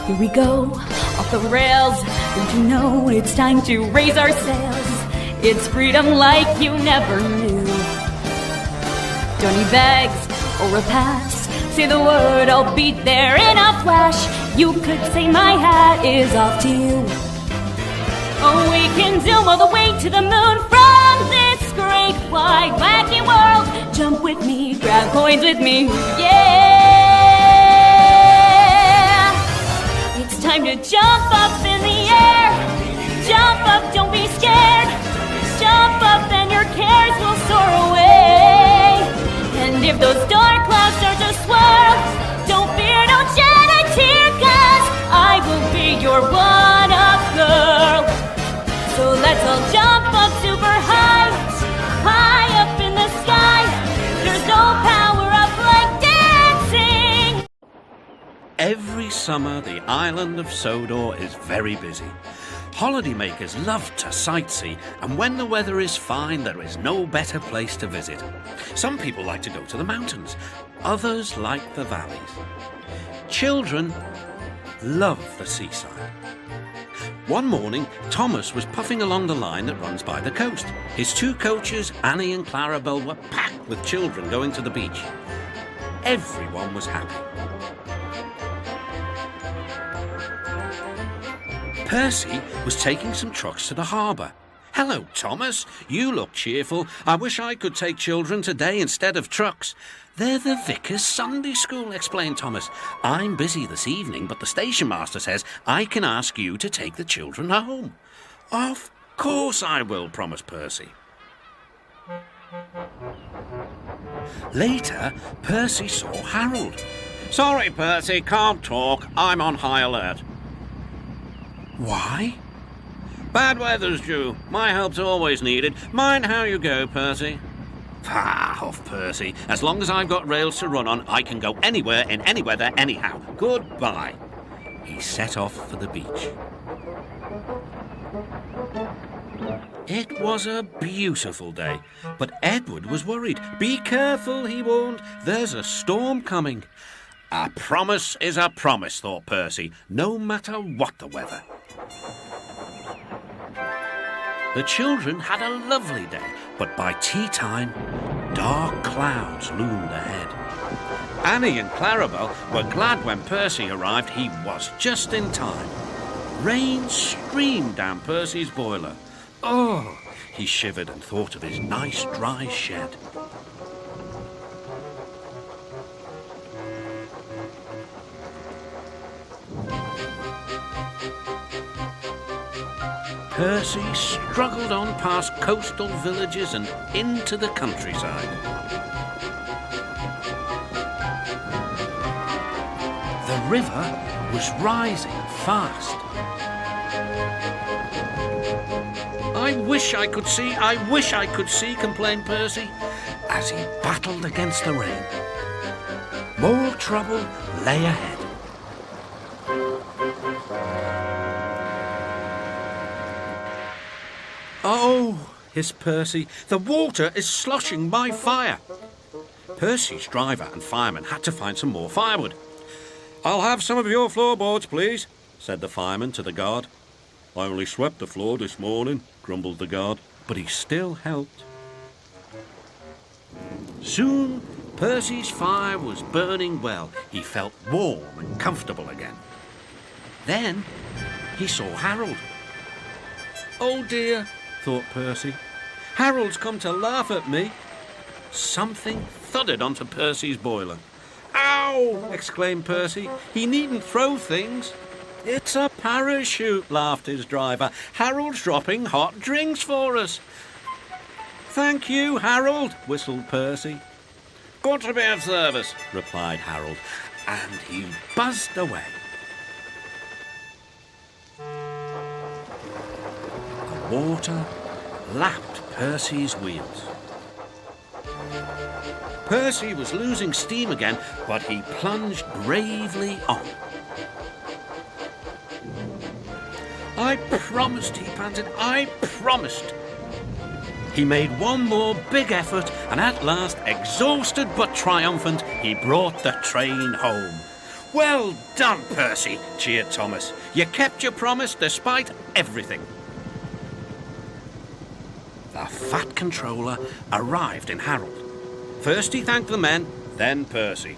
Here we go, off the rails. Don't you know it's time to raise our sails? It's freedom like you never knew. Don't need bags or a pass. Say the word, I'll be there in a flash. You could say my hat is off to you. Oh, we can zoom all the way to the moon from this great wide wacky world. Jump with me, grab coins with me, yeah! It's time to jump up in the air. Jump up, don't be scared. Jump up and your cares will soar away. And if those dark clouds start to swirl, don't fear, don't shed a tear, 'cause I will be your one-up girl. So let's all jump up super high, high up in the sky. There's no power up like dancing. Every summer, the island of Sodor is very busy. Holidaymakers love to sightsee, and when the weather is fine, there is no better place to visit. Some people like to go to the mountains, others like the valleys. Children love the seaside. One morning, Thomas was puffing along the line that runs by the coast. His two coaches, Annie and Clarabelle, were packed with children going to the beach. Everyone was happy. Percy was taking some trucks to the harbour. "Hello, Thomas. You look cheerful. I wish I could take children today instead of trucks." "They're the Vicar's Sunday School," explained Thomas. "I'm busy this evening, but the station master says I can ask you to take the children home." "Of course I will," promised Percy. Later, Percy saw Harold. "Sorry, Percy, can't talk. I'm on high alert." "Why?" "Bad weather's due. My help's always needed. Mind how you go, Percy." "Ah, off, Percy. As long as I've got rails to run on, I can go anywhere in any weather anyhow. Goodbye." He set off for the beach. It was a beautiful day, but Edward was worried. "Be careful," he warned. "There's a storm coming." "A promise is a promise," thought Percy, no matter what the weather. The children had a lovely day, but by tea time, dark clouds loomed ahead. Annie and Clarabelle were glad when Percy arrived. He was just in time. Rain streamed down Percy's boiler. Oh, he shivered and thought of his nice dry shed. Percy struggled on past coastal villages and into the countryside. The river was rising fast. I wish I could see, complained Percy, as he battled against the rain. More trouble lay ahead. "Oh," hissed Percy, "the water is sloshing my fire." Percy's driver and fireman had to find some more firewood. "I'll have some of your floorboards, please," said the fireman to the guard. "I only swept the floor this morning," grumbled the guard, but he still helped. Soon, Percy's fire was burning well. He felt warm and comfortable again. Then he saw Harold. "Oh dear," thought Percy. "Harold's come to laugh at me." Something thudded onto Percy's boiler. "Ow!" exclaimed Percy. "He needn't throw things." "It's a parachute," laughed his driver. "Harold's dropping hot drinks for us." "Thank you, Harold," whistled Percy. "Good to be of service," replied Harold, and he buzzed away. The water lapped Percy's wheels. Percy was losing steam again, but he plunged bravely on. "I promised," he panted. "I promised." He made one more big effort, and at last, exhausted but triumphant, he brought the train home. Well done, Percy, cheered Thomas. You kept your promise despite everything. The Fat Controller arrived in Harold. First he thanked the men, then Percy.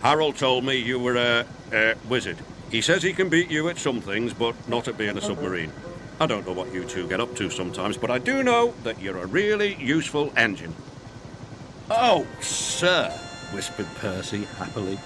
Harold told me you were a wizard. He says he can beat you at some things, but not at being a submarine. I don't know what you two get up to sometimes, but I do know that you're a really useful engine. Oh, sir, whispered Percy happily.